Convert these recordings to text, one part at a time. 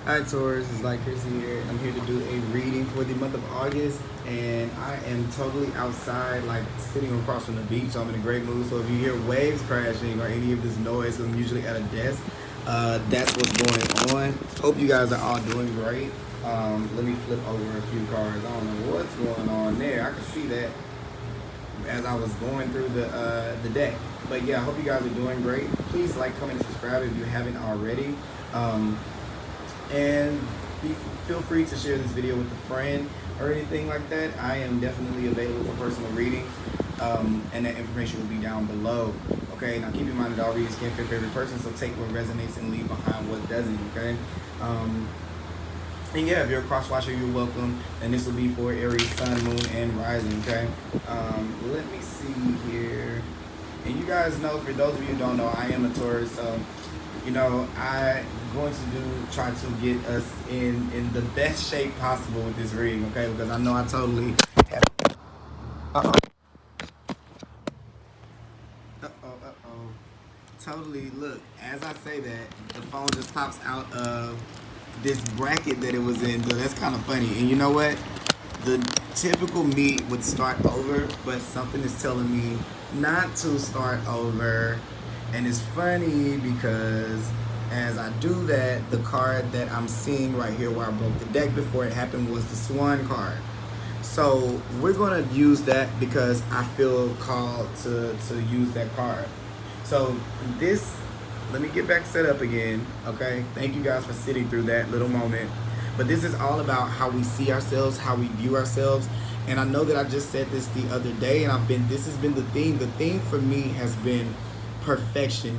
Hi Taurus, it's Thelightchrissy here. I'm here to do a reading for the month of August, and I am totally outside, like sitting across from the beach. So I'm in a great mood. So if you hear waves crashing or any of this noise, 'cause I'm usually at a desk, that's what's going on. Hope you guys are all doing great. Let me flip over a few cards. I don't know what's going on there. I can see that as I was going through the deck. But yeah, I hope you guys are doing great. Please like, comment, and subscribe if you haven't already. And feel free to share this video with a friend or anything like that. I am definitely available for personal reading, and that information will be down below. Okay, now keep in mind that all readings can't fit for every person, so take what resonates and leave behind what doesn't. Okay. And yeah, if you're a cross watcher, you're welcome. And this will be for Aries, Sun, Moon, and Rising. Okay. Let me see here. And you guys know, for those of you who don't know, I am a Taurus. So I'm going to try to get us in the best shape possible with this reading. Okay, because I know I totally have. Uh oh. Totally. Look, as I say that, the phone just pops out of this bracket that it was in. So that's kind of funny. And you know what? The typical me would start over, but something is telling me not to start over. And it's funny because as I do that, the card that I'm seeing right here where I broke the deck before it happened was the Swan card. So we're going to use that because I feel called to use that card. So this, let me get back set up again, okay? Thank you guys for sitting through that little moment. But this is all about how we see ourselves, how we view ourselves. And I know that I just said this the other day, and this has been the theme. The theme for me has been perfection.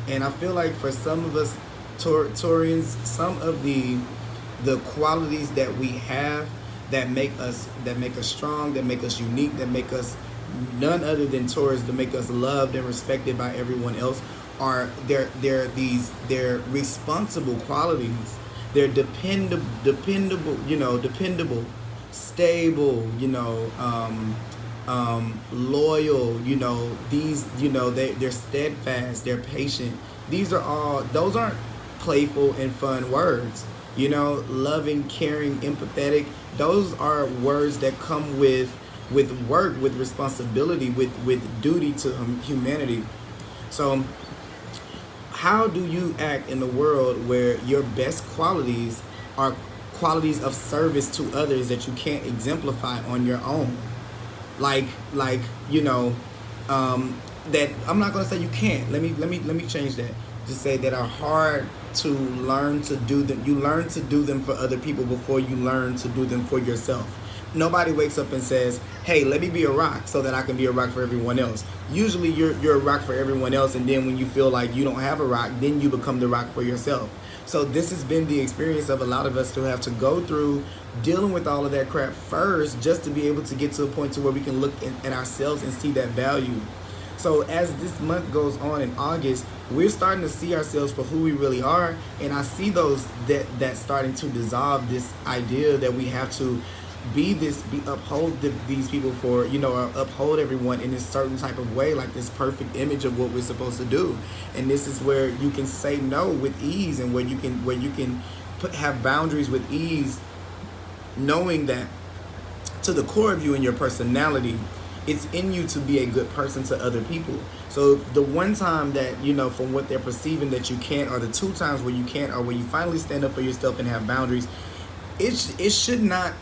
And I feel like for some of us Taurians, some of the qualities that we have that make us strong, that make us unique, that make us none other than Taurus, to make us loved and respected by everyone else, are they're responsible qualities. They're dependable, stable, loyal, they're steadfast, they're patient. Those aren't playful and fun words. Loving, caring, empathetic. Those are words that come with work, with responsibility, with duty to humanity. So how do you act in a world where your best qualities are qualities of service to others that you can't exemplify on your own? Like that I'm not gonna say you can't. Let me change that. Just say that are hard to learn to do them. You learn to do them for other people before you learn to do them for yourself. Nobody wakes up and says, hey, let me be a rock so that I can be a rock for everyone else. Usually you're a rock for everyone else, and then when you feel like you don't have a rock, then you become the rock for yourself. So this has been the experience of a lot of us to have to go through dealing with all of that crap first, just to be able to get to a point to where we can look at ourselves and see that value. So as this month goes on in August, we're starting to see ourselves for who we really are, and I see that's starting to dissolve this idea that we have to uphold these people for, or uphold everyone in this certain type of way, like this perfect image of what we're supposed to do. And this is where you can say no with ease, and where you can have boundaries with ease, knowing that to the core of you and your personality, it's in you to be a good person to other people. So the one time that, from what they're perceiving that you can't, or the two times where you can't, or where you finally stand up for yourself and have boundaries, it should not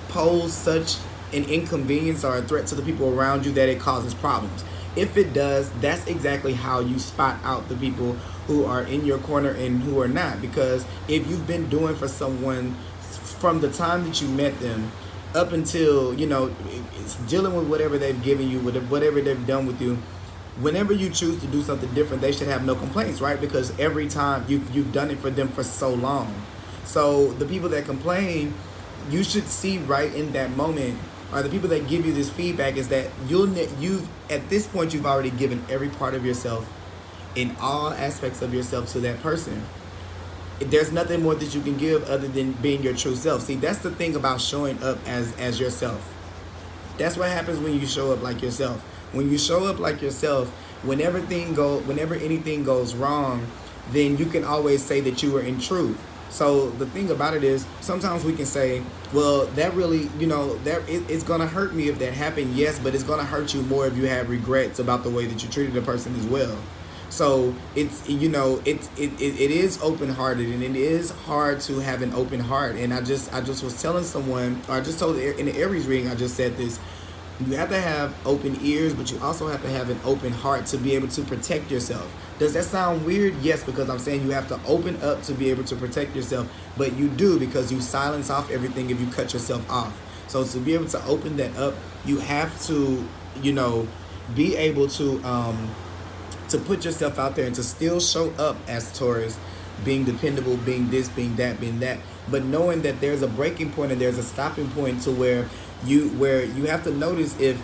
pose such an inconvenience or a threat to the people around you that it causes problems. If it does, that's exactly how you spot out the people who are in your corner and who are not. Because if you've been doing for someone from the time that you met them up until, it's dealing with whatever they've given you, whatever they've done with you, whenever you choose to do something different, they should have no complaints, right? Because every time you've done it for them for so long. So the people that complain, you should see right in that moment, or the people that give you this feedback, is that you've at this point you've already given every part of yourself in all aspects of yourself to that person. There's nothing more that you can give other than being your true self. See, that's the thing about showing up as yourself. That's what happens when you show up like yourself. When you show up like yourself, whenever anything goes wrong, then you can always say that you were in truth. So the thing about it is, sometimes we can say, well, that really, it's gonna hurt me if that happened. Yes, but it's gonna hurt you more if you have regrets about the way that you treated a person as well. So it's, it is open hearted, and it is hard to have an open heart. And I just was telling someone, or I just told in the Aries reading, I just said this. You have to have open ears, but you also have to have an open heart to be able to protect yourself. Does that sound weird? Yes, because I'm saying you have to open up to be able to protect yourself, but you do, because you silence off everything if you cut yourself off. So to be able to open that up, you have to, be able to put yourself out there and to still show up as Taurus, being dependable, being this, being that, but knowing that there's a breaking point and there's a stopping point to where you have to notice if,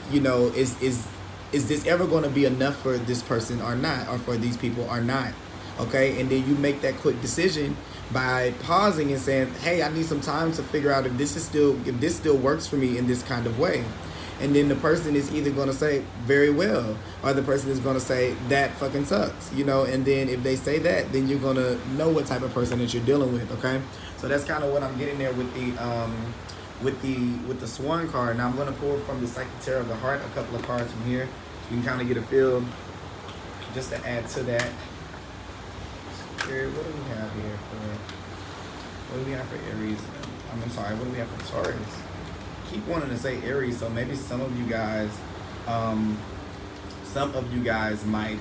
is this ever going to be enough for this person or not, or for these people or not. Okay, and then you make that quick decision by pausing and saying, hey, I need some time to figure out if this still works for me in this kind of way. And then the person is either going to say very well, or the person is going to say that fucking sucks, and then if they say that, then you're going to know what type of person that you're dealing with. Okay, so that's kind of what I'm getting there with the Swan card. Now I'm going to pull from the Secretary of the Heart a couple of cards from here, so you can kind of get a feel, just to add to that. Spirit, what do we have here for Aries? I'm sorry, what do we have for Taurus? Keep wanting to say Aries, so maybe some of you guys might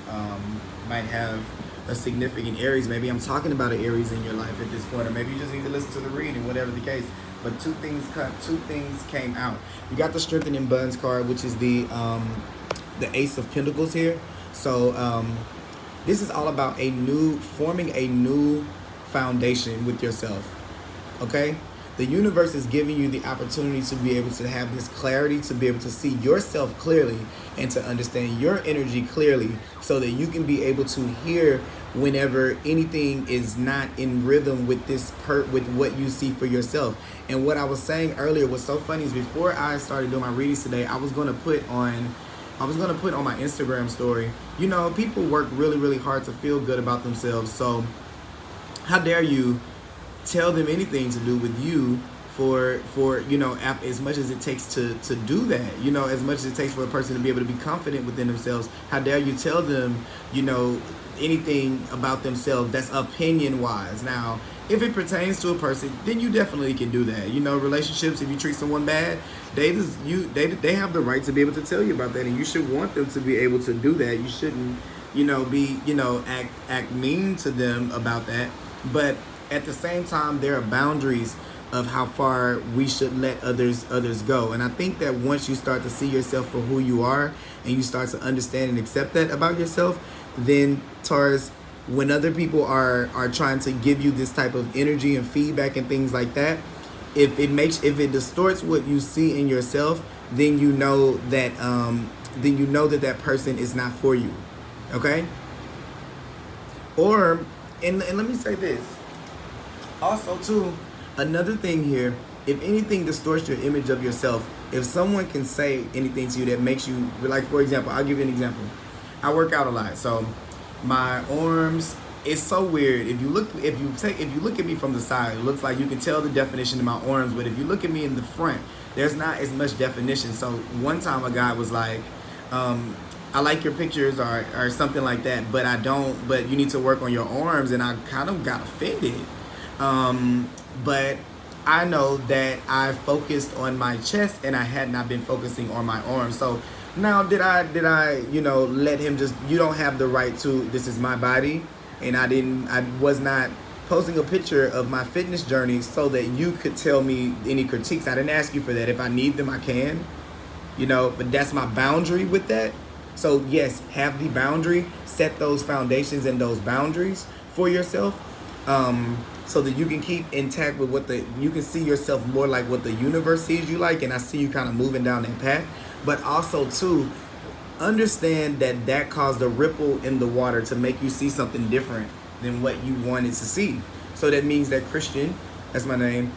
have a significant Aries. Maybe I'm talking about an Aries in your life at this point, or maybe you just need to listen to the reading, whatever the case. But two things came out. You got the Strengthening Bonds card, which is the Ace of Pentacles here. So this is all about forming a new foundation with yourself. Okay? The universe is giving you the opportunity to be able to have this clarity, to be able to see yourself clearly, and to understand your energy clearly, so that you can be able to hear whenever anything is not in rhythm with with what you see for yourself. And what I was saying earlier was so funny is, before I started doing my readings today, I was gonna put on my Instagram story, people work really, really hard to feel good about themselves. So how dare you tell them anything to do with you for as much as it takes to do that, as much as it takes for a person to be able to be confident within themselves. How dare you tell them, anything about themselves that's opinion wise. Now, if it pertains to a person, then you definitely can do that. Relationships, if you treat someone bad, they have the right to be able to tell you about that, and you should want them to be able to do that. You shouldn't, act mean to them about that. But at the same time, there are boundaries of how far we should let others go. And I think that once you start to see yourself for who you are, and you start to understand and accept that about yourself, then Taurus, when other people are trying to give you this type of energy and feedback and things like that, if it distorts what you see in yourself, then you know that that person is not for you. Okay? Or, and let me say this also too, another thing here, if anything distorts your image of yourself, if someone can say anything to you that makes you, like, for example, I'll give you an example. I work out a lot, so my arms, it's so weird. If you look at me from the side, it looks like you can tell the definition of my arms, but if you look at me in the front, there's not as much definition. So one time a guy was like, I like your pictures or something like that, but you need to work on your arms, and I kind of got offended. But I know that I focused on my chest, and I had not been focusing on my arms. So now did I let him just, you don't have the right to, this is my body, and I was not posting a picture of my fitness journey so that you could tell me any critiques. I didn't ask you for that. If I need them, I can, but that's my boundary with that. So yes, have the boundary, set those foundations and those boundaries for yourself. So that you can keep intact with you can see yourself more like what the universe sees you like, and I see you kind of moving down that path. But also too, understand that caused a ripple in the water to make you see something different than what you wanted to see. So that means that Christian, that's my name,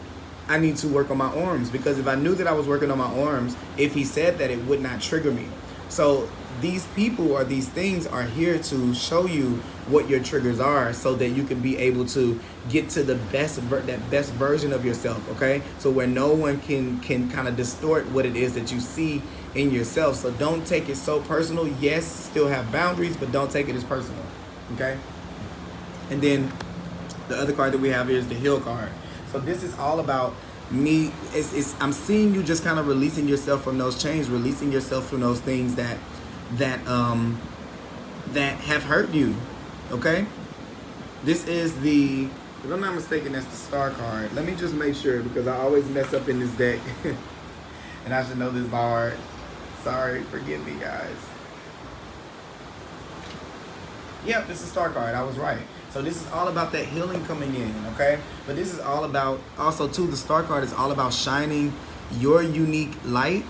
I need to work on my arms, because if I knew that I was working on my arms, if he said that, it would not trigger me. So these people or these things are here to show you what your triggers are, so that you can be able to get to the that best version of yourself. Okay, so where no one can kind of distort what it is that you see in yourself. So don't take it so personal. Yes, still have boundaries, but don't take it as personal. Okay. And then the other card that we have here is the Heal card. So this is all about me. I'm seeing you just kind of releasing yourself from those chains, releasing yourself from those things that have hurt you. Okay. This is the, if I'm not mistaken, that's the Star card. Let me just make sure, because I always mess up in this deck, and I should know this by heart. Sorry, forgive me, guys. Yep, this is Star card. I was right. So this is all about that healing coming in, okay? But this is all about, also too, the Star card is all about shining your unique light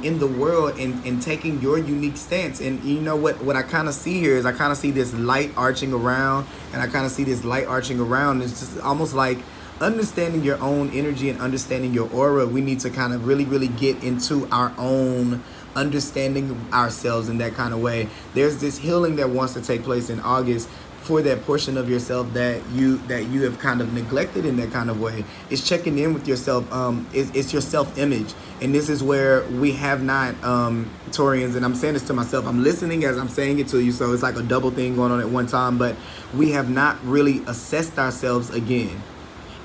in the world, and taking your unique stance. And you know what I kind of see here is, I kind of see this light arching around, and I kind of see this light arching around. It's just almost like understanding your own energy and understanding your aura. We need to kind of really get into our own understanding ourselves in that kind of way. There's this healing that wants to take place in August for that portion of yourself that you have kind of neglected in that kind of way. It's checking in with yourself. It's your self-image. And this is where we have not, Taurians, and I'm saying this to myself, I'm listening as I'm saying it to you, so it's like a double thing going on at one time, but we have not really assessed ourselves again.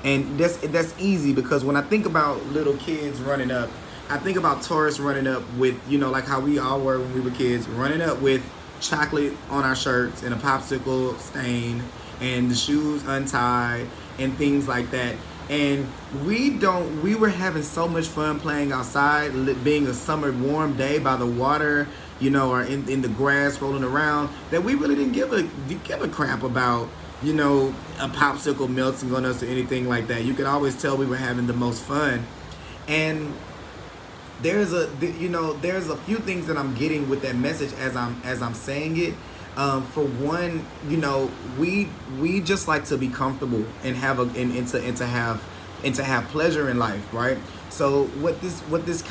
And that's easy, because when I think about little kids running up, I think about Taurus running up with, like how we all were when we were kids, running up with chocolate on our shirts and a popsicle stain and the shoes untied and things like that. And we were having so much fun playing outside, being a summer warm day by the water, or in the grass rolling around, that we really didn't give a crap about, a popsicle melting on us or anything like that. You could always tell we were having the most fun. And there's a few things that I'm getting with that message as I'm saying it. For one, we just like to be comfortable and have to have pleasure in life, right? So what this is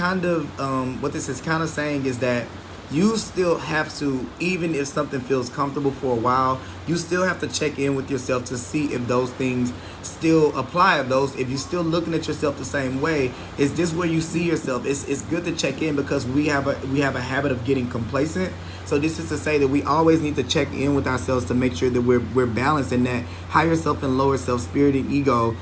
kind of saying is that you still have to, even if something feels comfortable for a while, you still have to check in with yourself to see if those things still apply. If you're still looking at yourself the same way, is this where you see yourself? It's good to check in, because we have a habit of getting complacent. So this is to say that we always need to check in with ourselves to make sure that we're balanced, and that higher self and lower self, spirit and ego,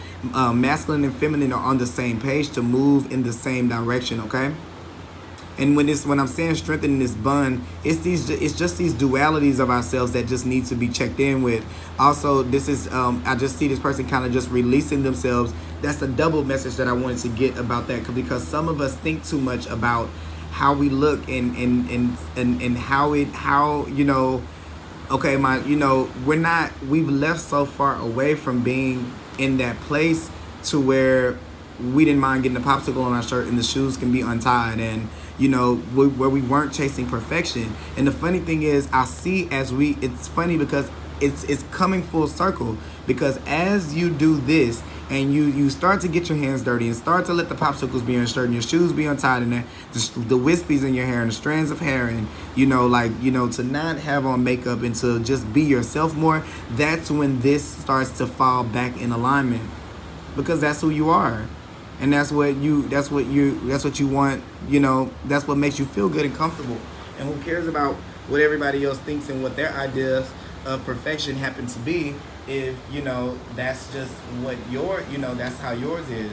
masculine and feminine are on the same page to move in the same direction, okay? And when I'm saying strengthening this bond, it's just these dualities of ourselves that just need to be checked in with. Also, this is I just see this person kind of just releasing themselves. That's a double message that I wanted to get about that, because some of us think too much about how we look and how okay, we've left so far away from being in that place to where we didn't mind getting a popsicle on our shirt and the shoes can be untied, and where we weren't chasing perfection. And the funny thing is, I see it's funny because it's coming full circle, because as you do this and you start to get your hands dirty and start to let the popsicles be on your shirt and your shoes be untied, and the wispies in your hair and the strands of hair, and to not have on makeup and to just be yourself more, that's when this starts to fall back in alignment, because that's who you are. And that's what you want, that's what makes you feel good and comfortable. And who cares about what everybody else thinks and what their ideas of perfection happen to be, if, that's just what that's how yours is.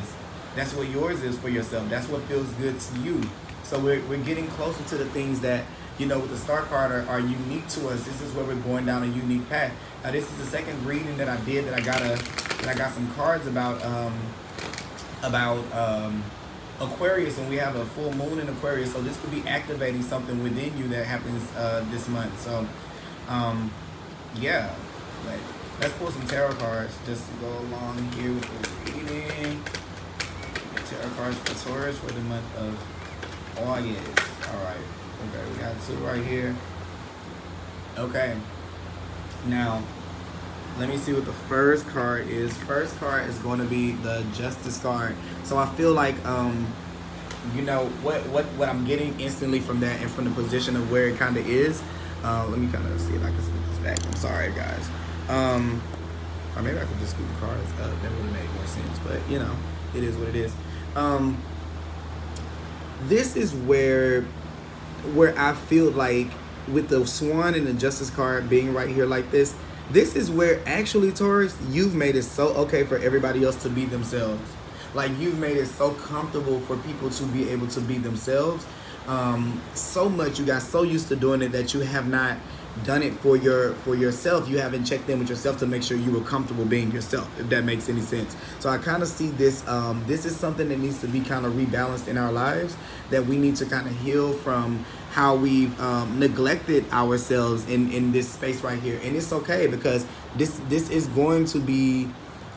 That's what yours is for yourself. That's what feels good to you. So we're getting closer to the things that, with the Star card are unique to us. This is where we're going down a unique path. Now, this is the second reading that I did that I got some cards about Aquarius, and we have a full moon in Aquarius, so this could be activating something within you that happens this month. So yeah, let's pull some tarot cards just to go along here with the reading. Tarot cards for Taurus for the month of August. All right, okay, we got two right here. Okay, now let me see what the first card is. First card is going to be the Justice card. So I feel like you know what I'm getting instantly from that, and from the position of where it kind of is. Let me kind of see if I can scoot this back. I'm sorry, guys. Or maybe I could just scoot the cards up. That would have made more sense. But you know, it is what it is. This is where I feel like, with the Swan and the Justice card being right here like this is where actually, Taurus, you've made it so okay for everybody else to be themselves. Like, you've made it so comfortable for people to be able to be themselves. So much, you got so used to doing it that you have not done it for yourself. You haven't checked in with yourself to make sure you were comfortable being yourself, if that makes any sense. So I kind of see this, this is something that needs to be kind of rebalanced in our lives, that we need to kind of heal from how we've neglected ourselves in this space right here. And it's okay, because this is going to be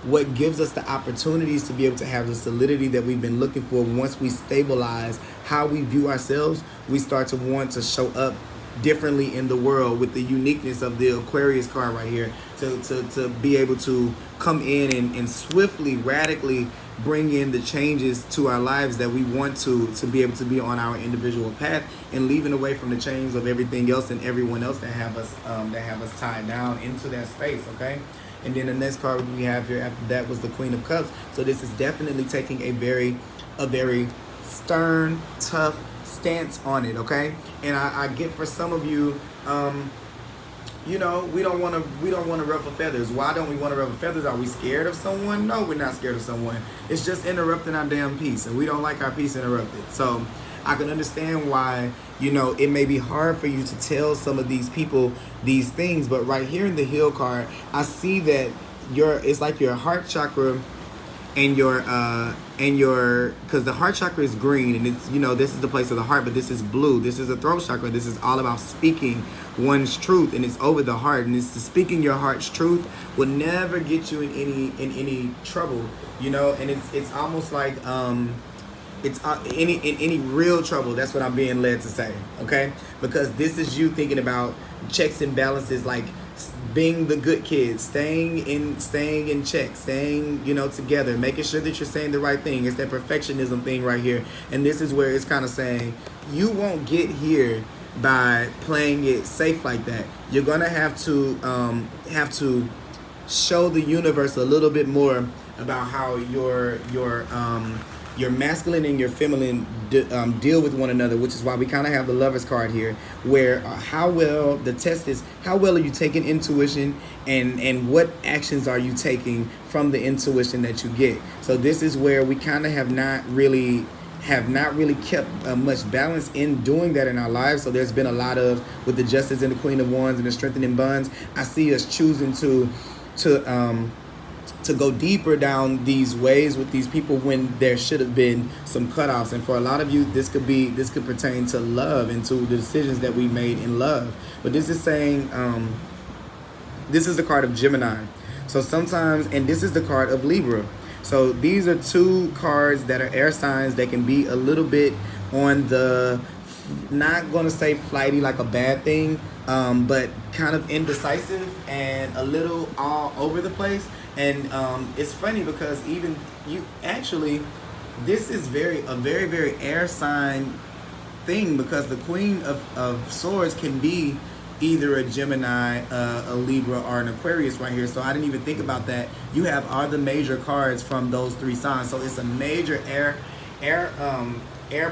what gives us the opportunities to be able to have the solidity that we've been looking for. Once we stabilize how we view ourselves, we start to want to show up differently in the world, with the uniqueness of the Aquarius card right here, to be able to come in and swiftly, radically bring in the changes to our lives that we want to be able to be on our individual path, and leaving away from the chains of everything else and everyone else that have us tied down into that space. Okay. And then the next card we have here after that was the Queen of Cups. So this is definitely taking a very stern, tough stance on it, okay? And I get, for some of you, you know, we don't want to ruffle feathers. Why don't we want to ruffle feathers? Are we scared of someone? No, we're not scared of someone. It's just interrupting our damn peace, and we don't like our peace interrupted. So I can understand why, you know, it may be hard for you to tell some of these people these things, but right here in the Heal card, I see that it's like your heart chakra and because the heart chakra is green, and it's, you know, this is the place of the heart, but this is blue. This is a throat chakra. This is all about speaking one's truth, and it's over the heart, and it's speaking your heart's truth will never get you in any trouble, you know. And it's almost like it's in any real trouble. That's what I'm being led to say, okay? Because this is you thinking about checks and balances, like being the good kid, staying in check, staying, you know, together, making sure that you're saying the right thing. It's that perfectionism thing right here. And this is where it's kind of saying, you won't get here by playing it safe like that. You're gonna have to show the universe a little bit more about how your masculine and your feminine deal with one another, which is why we kind of have the Lovers card here, where the test is how well are you taking intuition, and what actions are you taking from the intuition that you get. So this is where we kind of have not really kept much balance in doing that in our lives. So there's been a lot of, with the Justice and the Queen of Wands and the Strengthening Bonds, I see us choosing to go deeper down these ways with these people when there should have been some cutoffs. And for a lot of you, this could pertain to love and to the decisions that we made in love. But this is saying, this is the card of Gemini. So sometimes, and this is the card of Libra. So these are two cards that are air signs that can be a little bit on the, not going to say flighty like a bad thing, but kind of indecisive and a little all over the place. And it's funny because even you actually, this is a very air sign thing, because the Queen of Swords can be either a Gemini, a Libra, or an Aquarius right here. So I didn't even think about that. You have all the major cards from those three signs. So it's a major air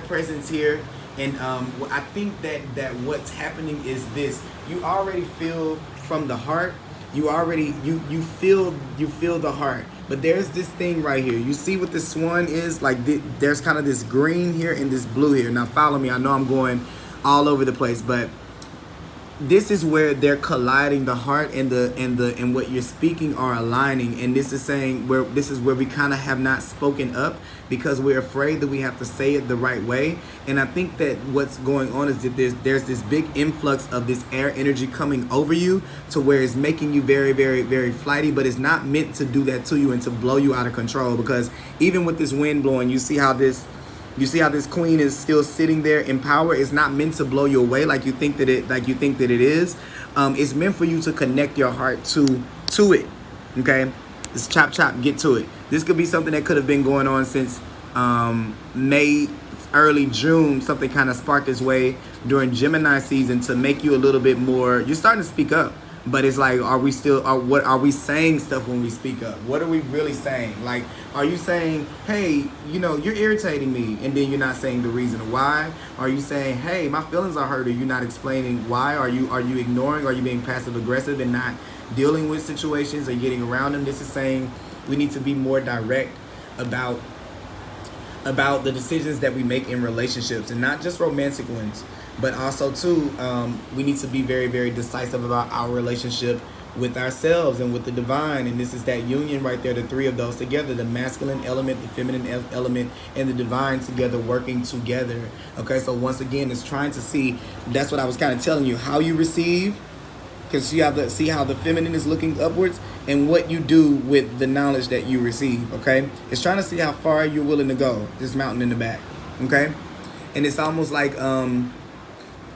presence here. And I think that what's happening is this: you already feel from the heart. You already you feel the heart. But there's this thing right here. You see what the swan is like? There's kind of this green here and this blue here. Now follow me. I know I'm going all over the place, but this is where they're colliding. The heart and what you're speaking are aligning, and this is saying this is where we kind of have not spoken up because we're afraid that we have to say it the right way. And I think that what's going on is that there's this big influx of this air energy coming over you to where it's making you very, very, very flighty, but it's not meant to do that to you and to blow you out of control. Because even with this wind blowing, you see how this queen is still sitting there in power. It's not meant to blow you away like you think that it is. It's meant for you to connect your heart to it. Okay, it's chop, get to it. This could be something that could have been going on since May early June, something kind of sparked its way during Gemini season to make you a little bit more, you're starting to speak up. But it's like, what are we saying stuff when we speak up? What are we really saying? Like, are you saying, hey, you're irritating me, and then you're not saying the reason why? Are you saying, hey, my feelings are hurt, or you're not explaining why? Are you ignoring? Are you being passive aggressive and not dealing with situations or getting around them? This is saying we need to be more direct about the decisions that we make in relationships, and not just romantic ones, but also too, we need to be very, very decisive about our relationship with ourselves and with the divine. And this is that union right there, the three of those together, the masculine element, the feminine element, and the divine together, working together. Okay, so once again, it's trying to see, that's what I was kind of telling you, how you receive, because you have to see how the feminine is looking upwards, and what you do with the knowledge that you receive. Okay, it's trying to see how far you're willing to go, this mountain in the back. Okay, and it's almost like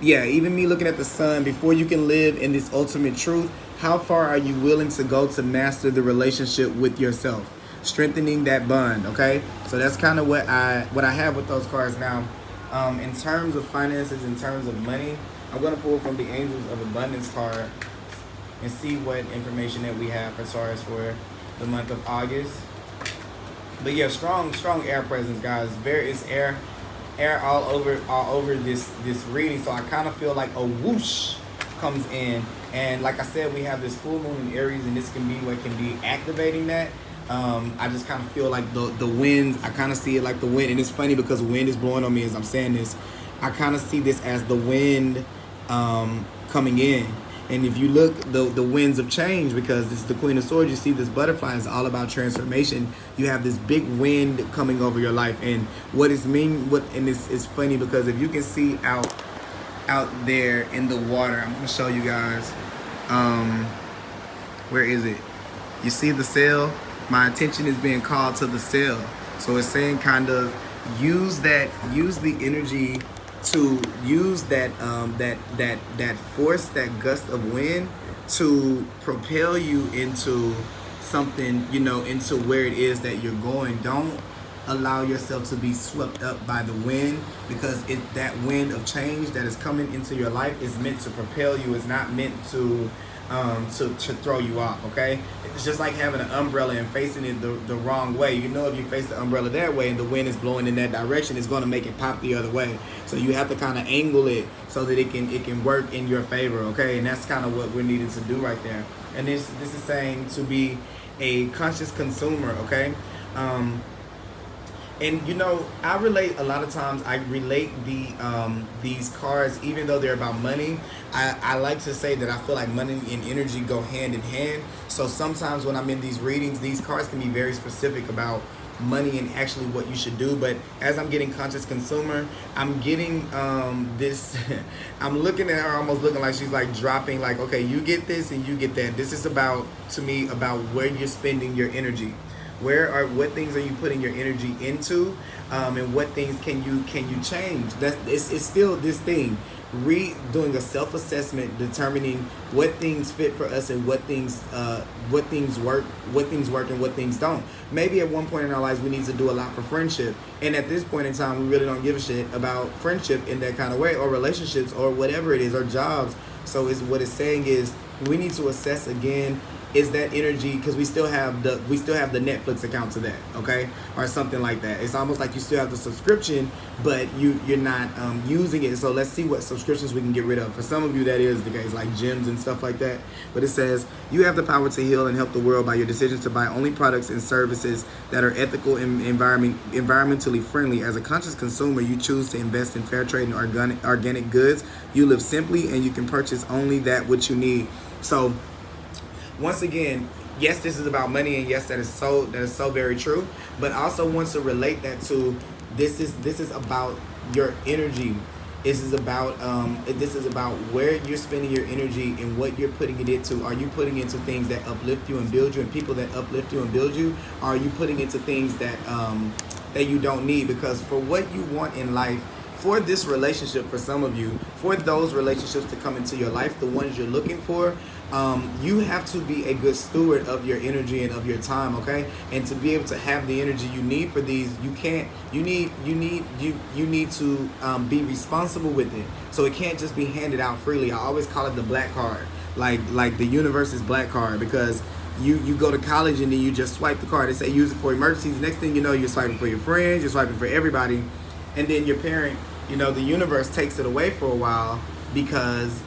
yeah, even me looking at the sun, before you can live in this ultimate truth, how far are you willing to go to master the relationship with yourself, strengthening that bond? Okay, so that's kind of what I have with those cards. Now, in terms of finances, in terms of money, I'm going to pull from the Angels of Abundance card and see what information that we have for Taurus for the month of August. But yeah, strong air presence, guys. It's air all over this reading. So I kind of feel like a whoosh comes in, and like I said, we have this full moon in Aries, and this can be what can be activating that. I just kind of feel like the wind. I kind of see it like the wind, and it's funny because wind is blowing on me as I'm saying this. I kind of see this as the wind coming in. And if you look, the winds of change, because this is the Queen of Swords, you see this butterfly is all about transformation. You have this big wind coming over your life, and and it's funny because if you can see out there in the water, I'm gonna show you guys. Where is it? You see the sail? My attention is being called to the sail. So it's saying kind of use the energy to use that force, that gust of wind, to propel you into something, into where it is that you're going. Don't allow yourself to be swept up by the wind, because that wind of change that is coming into your life is meant to propel you. It's not meant to throw you off. Okay, it's just like having an umbrella and facing it the wrong way. If you face the umbrella that way and the wind is blowing in that direction, it's going to make it pop the other way. So you have to kind of angle it so that it can work in your favor. Okay, and that's kind of what we're needing to do right there. And this is saying to be a conscious consumer. Okay. And I relate a lot of times. I relate these cards, even though they're about money. I like to say that I feel like money and energy go hand in hand. So sometimes when I'm in these readings, these cards can be very specific about money and actually what you should do. But as I'm getting conscious consumer, I'm getting this. I'm looking at her almost looking like she's like dropping, like, okay, you get this and you get that. This is about where you're spending your energy. What things are you putting your energy into, and what things can you change? It's still this thing, doing a self-assessment, determining what things fit for us and what things work and what things don't. Maybe at one point in our lives we need to do a lot for friendship, and at this point in time we really don't give a shit about friendship in that kind of way, or relationships, or whatever it is, or jobs. So what it's saying is we need to assess again. Is that energy, because we still have the Netflix account to that, okay, or something like that. It's almost like you still have the subscription, but you're not using it. So let's see what subscriptions we can get rid of. For some of you, that is the case, like gyms and stuff like that. But it says you have the power to heal and help the world by your decision to buy only products and services that are ethical and environmentally friendly. As a conscious consumer, you choose to invest in fair trade and organic goods. You live simply, and you can purchase only that which you need. So once again, yes, this is about money, and yes, that is so very true. But I also want to relate that to this is about your energy. This is about where you're spending your energy and what you're putting it into. Are you putting into things that uplift you and build you, and people that uplift you and build you? Or are you putting into things that you don't need? Because for what you want in life, for this relationship, for some of you, for those relationships to come into your life, the ones you're looking for, you have to be a good steward of your energy and of your time, okay? And to be able to have the energy you need for these, you need to be responsible with it. So it can't just be handed out freely. I always call it the black card, like the universe's black card, because you go to college and then you just swipe the card. They say use it for emergencies. Next thing you know, you're swiping for your friends, you're swiping for everybody, and then your parent, the universe takes it away for a while because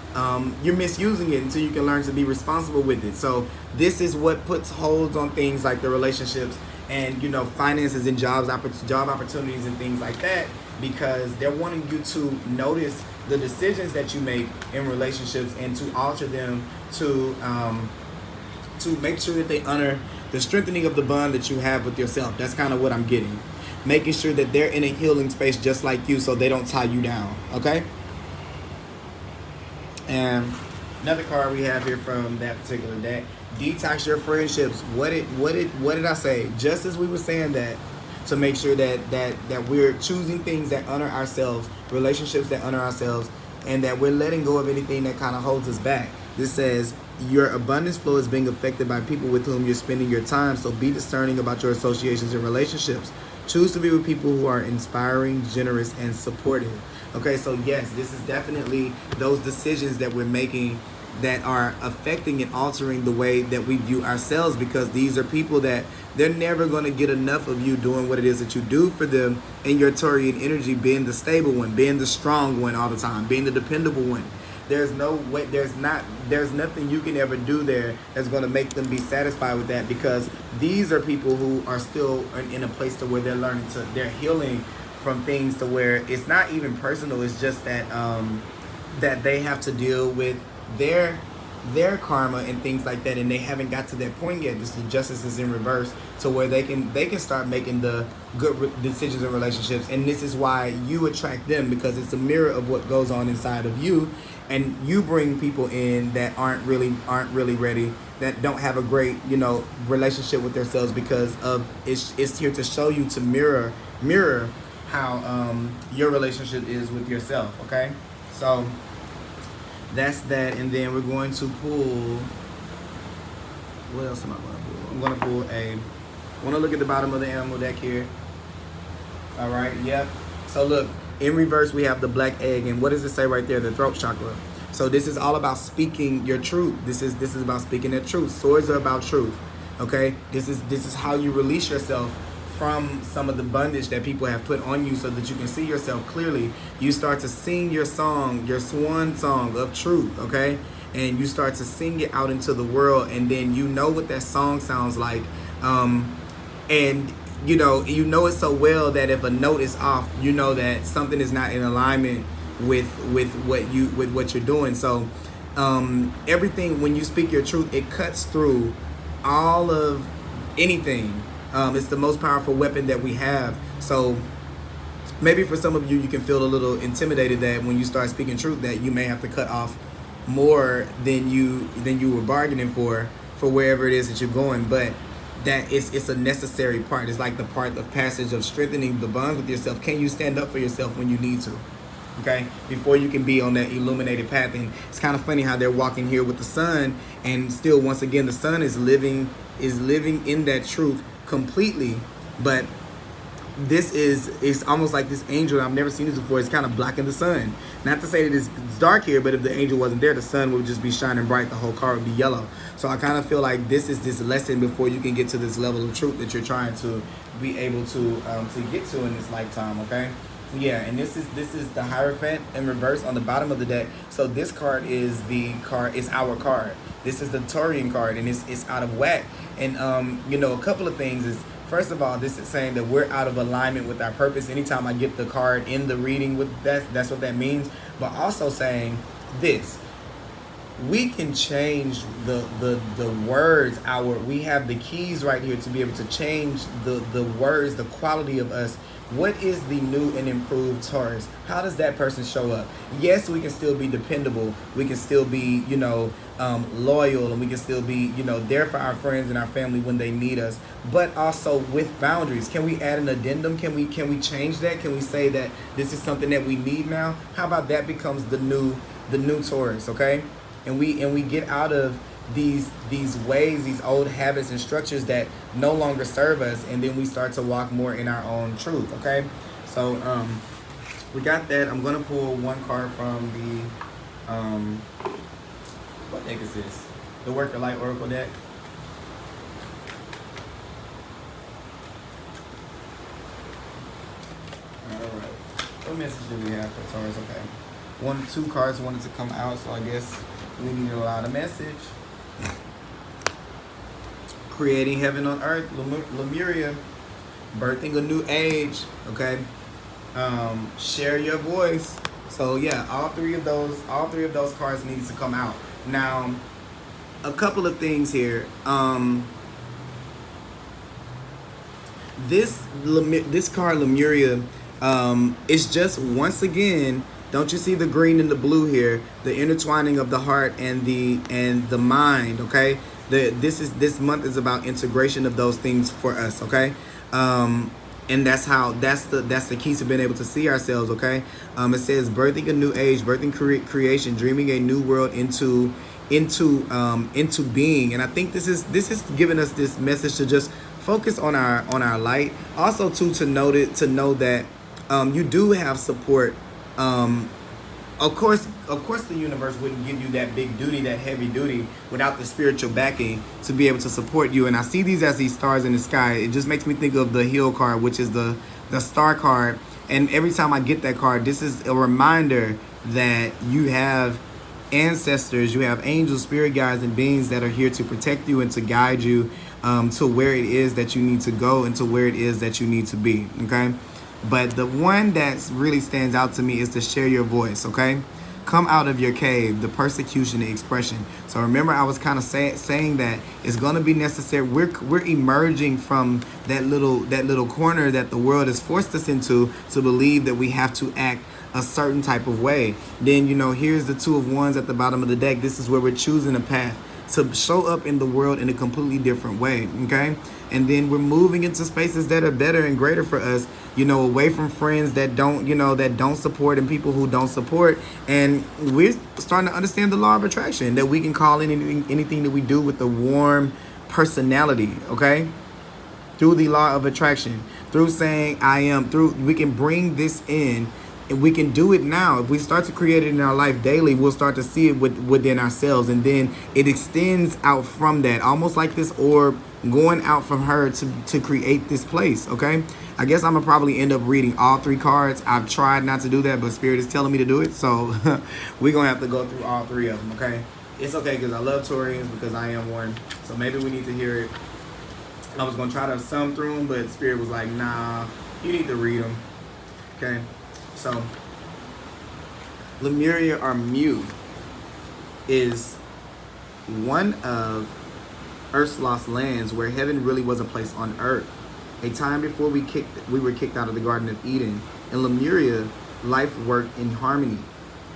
you're misusing it until you can learn to be responsible with it. So this is what puts holds on things like the relationships and finances and job opportunities and things like that, because they're wanting you to notice the decisions that you make in relationships and to alter them to make sure that they honor the strengthening of the bond that you have with yourself. That's kind of what I'm getting. Making sure that they're in a healing space just like you, so they don't tie you down, okay? And another card we have here from that particular deck, detox your friendships. What did I say? Just as we were saying that, to make sure that we're choosing things that honor ourselves, relationships that honor ourselves, and that we're letting go of anything that kind of holds us back. This says, your abundance flow is being affected by people with whom you're spending your time, so be discerning about your associations and relationships. Choose to be with people who are inspiring, generous, and supportive. Okay, so yes, this is definitely those decisions that we're making that are affecting and altering the way that we view ourselves, because these are people that they're never going to get enough of you doing what it is that you do for them, and your Taurian energy being the stable one, being the strong one all the time, being the dependable one. There's no way, there's nothing you can ever do there that's going to make them be satisfied with that, because these are people who are still in a place to where they're learning to, they're healing from things to where it's not even personal. It's just that that they have to deal with their karma and things like that, and they haven't got to that point yet. This the justice is in reverse, to where they can start making the good decisions in relationships. And this is why you attract them, because it's a mirror of what goes on inside of you, and you bring people in that aren't really ready, that don't have a great relationship with themselves, because of it's here to show you, to mirror how your relationship is with yourself. Okay, so that's that. And then we're going to pull, what else am I going to pull? I'm going to pull I want to look at the bottom of the animal deck here. All right, yep. So look, in reverse we have the black egg, and what does it say right there? The throat chakra. So this is all about speaking your truth. This is about speaking the truth. Swords are about truth. Okay, this is how you release yourself from some of the bondage that people have put on you, so that you can see yourself clearly. You start to sing your song, your swan song of truth, okay? And you start to sing it out into the world, and then you know what that song sounds like. And you know it so well that if a note is off, you know that something is not in alignment with what you're doing. So everything, when you speak your truth, it cuts through all of anything. It's the most powerful weapon that we have. So maybe for some of you, you can feel a little intimidated that when you start speaking truth, that you may have to cut off more than you were bargaining for wherever it is that you're going. But that it's a necessary part. It's like the part of passage of strengthening the bond with yourself. Can you stand up for yourself when you need to? Okay, before you can be on that illuminated path. And it's kind of funny how they're walking here with the sun, and still, once again, the sun is living in that truth completely. But this is almost like this angel. I've never seen this before. It's kind of blocking the sun. Not to say that it's dark here, but if the angel wasn't there, the sun would just be shining bright. The whole car would be yellow. So I kind of feel like this is this lesson before you can get to this level of truth that you're trying to be able to get to in this lifetime. Okay. Yeah, and this is the Hierophant in reverse on the bottom of the deck. So this card is our card. This is the Taurian card, and it's out of whack. And a couple of things is, first of all, this is saying that we're out of alignment with our purpose. Anytime I get the card in the reading with that's what that means. But also saying this: we can change the words. We have the keys right here to be able to change the words, the quality of us. What is the new and improved Taurus? How does that person show up? Yes, we can still be dependable. We can still be, loyal, and we can still be, there for our friends and our family when they need us. But also with boundaries. Can we add an addendum? Can we change that? Can we say that this is something that we need now? How about that becomes the new Taurus? Okay, and we get out of these ways, these old habits and structures that no longer serve us, and then we start to walk more in our own truth. Okay, so we got that. I'm gonna pull one card from the what deck is this? The Worker Light Oracle deck. All right, what message do we have for Taurus? Okay, 2 cards wanted to come out, so I guess we need to allow the message. Creating heaven on earth, Lemuria, birthing a new age. Okay, share your voice. So yeah, all three of those cards needs to come out. Now, a couple of things here. This card, Lemuria, is just, once again, don't you see the green and the blue here? The intertwining of the heart and the mind. Okay, this month is about integration of those things for us. Okay, and that's the key to being able to see ourselves. Okay, it says birthing a new age, birthing creation, dreaming a new world into being. And I think this is giving us this message to just focus on our light. Also, too, to know that you do have support. Of course, the universe wouldn't give you that big duty, that heavy duty, without the spiritual backing to be able to support you. And I see these as these stars in the sky. It just makes me think of the Heal card, which is the star card. And every time I get that card, this is a reminder that you have ancestors, you have angels, spirit guides, and beings that are here to protect you and to guide you to where it is that you need to go and to where it is that you need to be. Okay. But the one that really stands out to me is to share your voice, okay? Come out of your cave, the persecution, the expression. So remember, I was kind of saying that it's going to be necessary. We're emerging from that little corner that the world has forced us into, to believe that we have to act a certain type of way. Then, here's the 2 of Wands at the bottom of the deck. This is where we're choosing a path to show up in the world in a completely different way, okay? And then we're moving into spaces that are better and greater for us, away from friends that don't support, and people who don't support. And we're starting to understand the law of attraction, that we can call in anything that we do with a warm personality, okay? Through the law of attraction, through saying I am, we can bring this in. And we can do it now. If we start to create it in our life daily, we'll start to see it within ourselves. And then it extends out from that, almost like this orb going out from her to create this place, okay? I guess I'm going to probably end up reading all 3 cards. I've tried not to do that, but Spirit is telling me to do it. So we're going to have to go through all 3 of them, okay? It's okay, because I love Taurians, because I am one. So maybe we need to hear it. I was going to try to sum through them, but Spirit was like, nah, you need to read them, okay? So, Lemuria, or Mu, is one of Earth's lost lands, where heaven really was a place on Earth. A time before we were kicked out of the Garden of Eden. In Lemuria, life worked in harmony.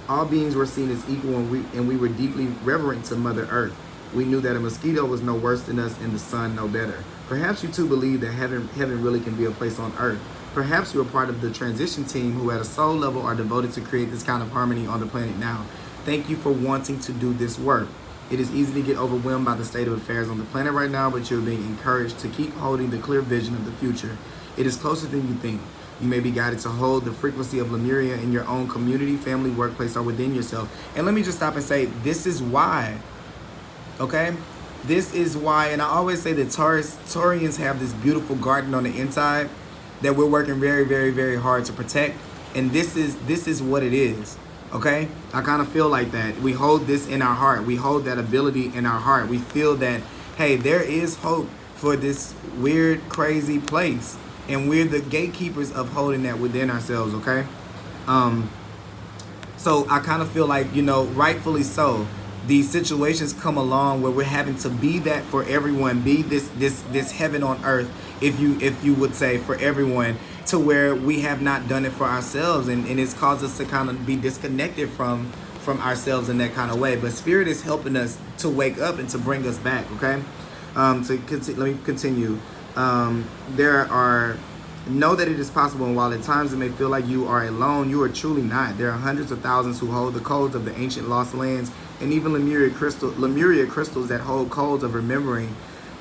All beings were seen as equal, and we were deeply reverent to Mother Earth. We knew that a mosquito was no worse than us, and the sun no better. Perhaps you too believe that heaven really can be a place on Earth. Perhaps you are part of the transition team who at a soul level are devoted to create this kind of harmony on the planet now. Thank you for wanting to do this work. It is easy to get overwhelmed by the state of affairs on the planet right now, but you're being encouraged to keep holding the clear vision of the future. It is closer than you think. You may be guided to hold the frequency of Lemuria in your own community, family, workplace, or within yourself. And let me just stop and say, this is why, okay? This is why, and I always say that Taurians have this beautiful garden on the inside that we're working very, very, very hard to protect. And this is what it is, okay? I kind of feel like that. We hold this in our heart. We hold that ability in our heart. We feel that, hey, there is hope for this weird, crazy place. And we're the gatekeepers of holding that within ourselves, okay? So I kind of feel like, rightfully so, these situations come along where we're having to be that for everyone, be this heaven on earth, if you would say, for everyone, to where we have not done it for ourselves, and it's caused us to kind of be disconnected from ourselves in that kind of way. But Spirit is helping us to wake up and to bring us back. Okay, let me continue. Know that it is possible, and while at times it may feel like you are alone, you are truly not. There are hundreds of thousands who hold the codes of the ancient lost lands, and even Lemuria crystals that hold codes of remembering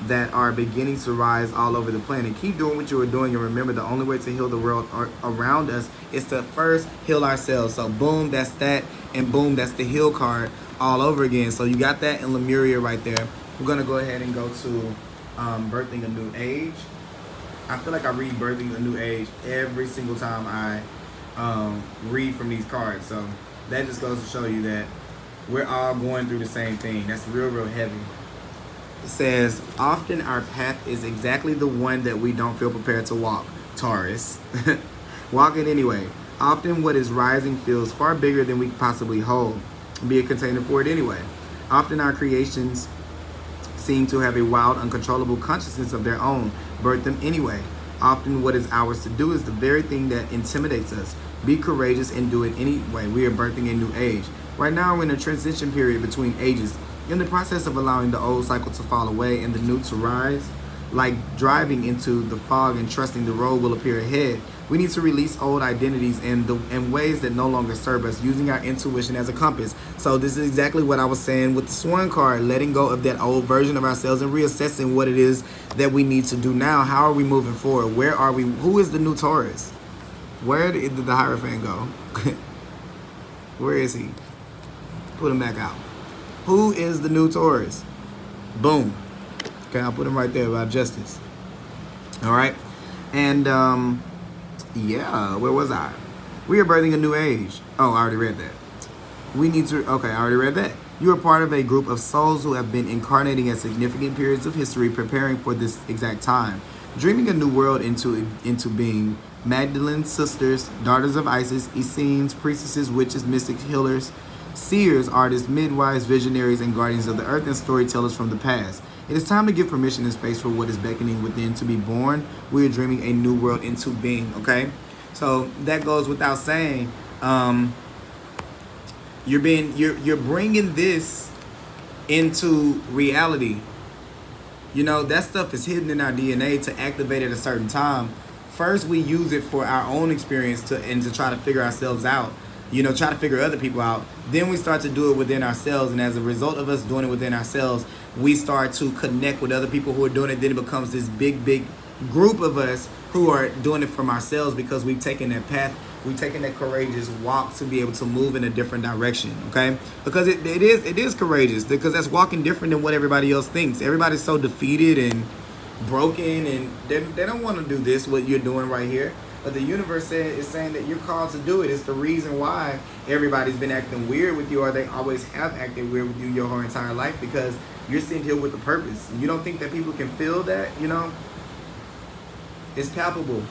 that are beginning to rise all over the planet. Keep doing what you are doing, and remember, the only way to heal the world around us is to first heal ourselves. So boom, that's that, and boom, that's the heal card all over again. So you got that in Lemuria right there. We're gonna go ahead and go to Birthing a New Age. I feel like I read Birthing a New Age every single time I read from these cards. So that just goes to show you that we're all going through the same thing. That's real, real heavy. It says, often our path is exactly the one that we don't feel prepared to walk. Taurus. Walk it anyway. Often what is rising feels far bigger than we can possibly hold. Be a container for it anyway. Often our creations seem to have a wild, uncontrollable consciousness of their own. Birth them anyway. Often what is ours to do is the very thing that intimidates us. Be courageous and do it anyway. We are birthing a new age. Right now we're in a transition period between ages. In the process of allowing the old cycle to fall away and the new to rise, like driving into the fog and trusting the road will appear ahead, we need to release old identities and ways that no longer serve us, using our intuition as a compass. So this is exactly what I was saying with the Swan card, letting go of that old version of ourselves and reassessing what it is that we need to do now. How are we moving forward? Where are we? Who is the new Taurus? Where did the Hierophant go? Where is he? Put him back out. Who is the new Taurus? Boom. Okay, I'll put him right there about justice. All right. And yeah, where was I? We are birthing a new age. Oh, I already read that. We need to, okay, I already read that. You are part of a group of souls who have been incarnating at significant periods of history, preparing for this exact time. Dreaming a new world into being. Magdalene, sisters, daughters of Isis, Essenes, priestesses, witches, mystics, healers, seers, artists, midwives, visionaries, and guardians of the earth, and storytellers from the past. It is time to give permission and space for what is beckoning within to be born. We are dreaming a new world into being, okay? So that goes without saying. You're bringing this into reality. You know, that stuff is hidden in our DNA to activate at a certain time. First, we use it for our own experience to try to figure ourselves out. You know, try to figure other people out. Then we start to do it within ourselves, and as a result of us doing it within ourselves, we start to connect with other people who are doing it. Then it becomes this big group of us who are doing it from ourselves because we've taken that path, we've taken that courageous walk to be able to move in a different direction, okay? Because it is courageous, because that's walking different than what everybody else thinks. Everybody's so defeated and broken, and they don't want to do this, what you're doing right here. But the universe is saying that you're called to do it. It's the reason why everybody's been acting weird with you, or they always have acted weird with you your whole entire life, because you're sitting here with a purpose. You don't think that people can feel that, you know? It's palpable.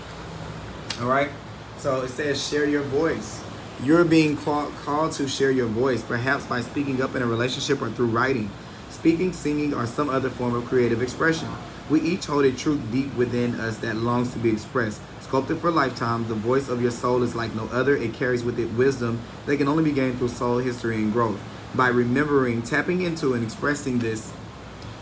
All right? So it says share your voice. You're being called to share your voice, perhaps by speaking up in a relationship or through writing, speaking, singing, or some other form of creative expression. We each hold a truth deep within us that longs to be expressed. Sculpted for lifetime, the voice of your soul is like no other. It carries with it wisdom that can only be gained through soul history and growth. By remembering, tapping into, and expressing this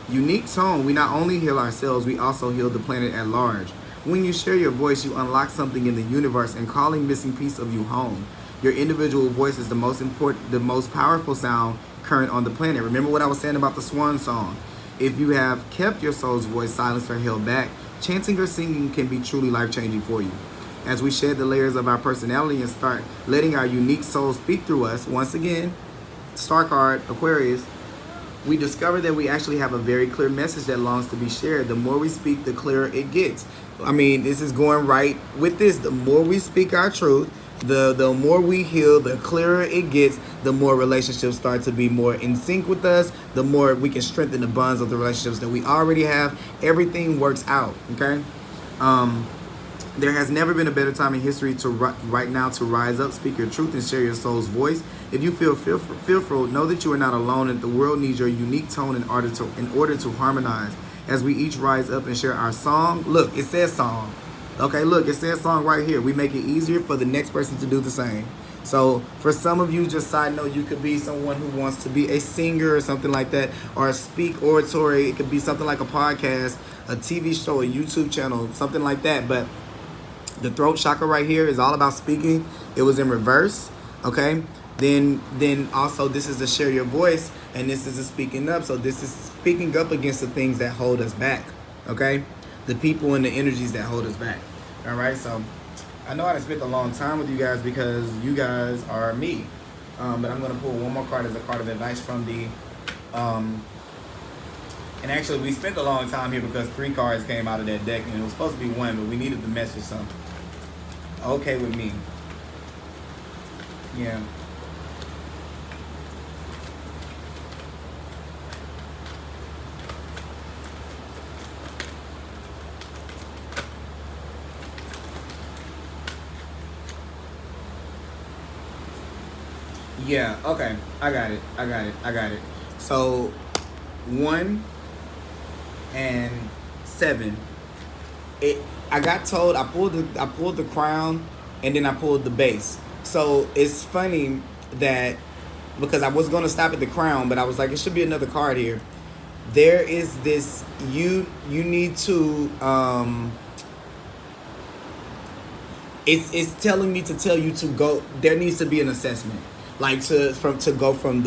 unique tone, we not only heal ourselves, we also heal the planet at large. When you share your voice, you unlock something in the universe and calling missing piece of you home. Your individual voice is the most important, the most powerful sound current on the planet. Remember what I was saying about the swan song. If you have kept your soul's voice silenced or held back, chanting or singing can be truly life-changing for you. As we shed the layers of our personality and start letting our unique soul speak through us, once again, star card, Aquarius, we discover that we actually have a very clear message that longs to be shared. The more we speak, the clearer it gets. I mean, this is going right with this. The more we speak our truth, the more we heal, the clearer it gets, the more relationships start to be more in sync with us, the more we can strengthen the bonds of the relationships that we already have. Everything works out, okay? There has never been a better time in history to right now to rise up, speak your truth, and share your soul's voice. If you feel fearful, know that you are not alone, and the world needs your unique tone in order to harmonize. As we each rise up and share our song, look, it says song. Okay, look, it says song right here. We make it easier for the next person to do the same. So for some of you, just side note, you could be someone who wants to be a singer or something like that, or speak oratory. It could be something like a podcast, a TV show, a YouTube channel, something like that. But the throat chakra right here is all about speaking. It was in reverse, okay? Then also this is the share your voice, and this is the speaking up. So this is speaking up against the things that hold us back, okay? The people and the energies that hold us back, all right? So I know I spent a long time with you guys because you guys are me. But I'm going to pull one more card as a card of advice from the... and actually, we spent a long time here because 3 cards came out of that deck, and it was supposed to be 1, but we needed the message, so okay with me. Yeah. Yeah, okay. I got it. So 1 and 7. I got told I pulled the crown, and then I pulled the base. So it's funny that because I was gonna stop at the crown, but I was like, it should be another card here. There is this you need to it's telling me to tell you to go. There needs to be an assessment. Like to go from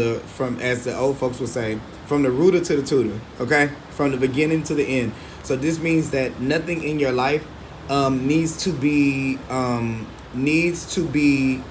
as the old folks would say, from the rooter to the tutor, okay? From the beginning to the end. So this means that nothing in your life needs to be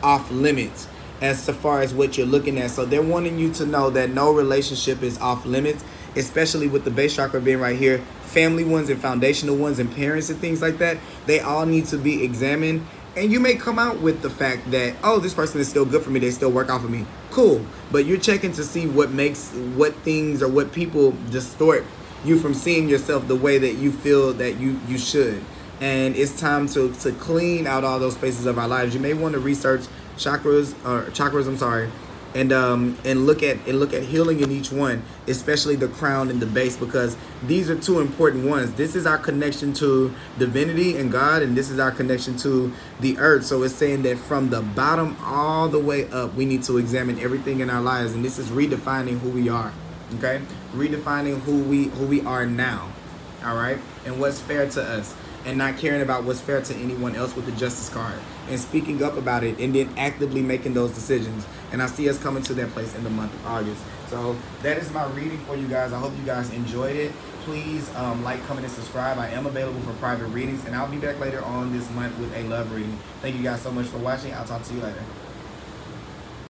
off limits as far as what you're looking at. So they're wanting you to know that no relationship is off limits, especially with the base chakra being right here. Family ones and foundational ones and parents and things like that, they all need to be examined. And you may come out with the fact that, oh, this person is still good for me. They still work out for me. Cool. But you're checking to see what things or what people distort you from seeing yourself the way that you feel that you should. And it's time to clean out all those spaces of our lives. You may want to research chakras, and look at healing in each one, especially the crown and the base, because these are 2 important ones. This is our connection to divinity and God, and this is our connection to the earth. So it's saying that from the bottom all the way up, we need to examine everything in our lives, and this is redefining who we are. Okay, redefining who we are now. All right, and what's fair to us, and not caring about what's fair to anyone else with the justice card, and speaking up about it, and then actively making those decisions. And I see us coming to that place in the month of August. So that is my reading for you guys. I hope you guys enjoyed it. Please like, comment, and subscribe. I am available for private readings, and I'll be back later on this month with a love reading. Thank you guys so much for watching. I'll talk to you later.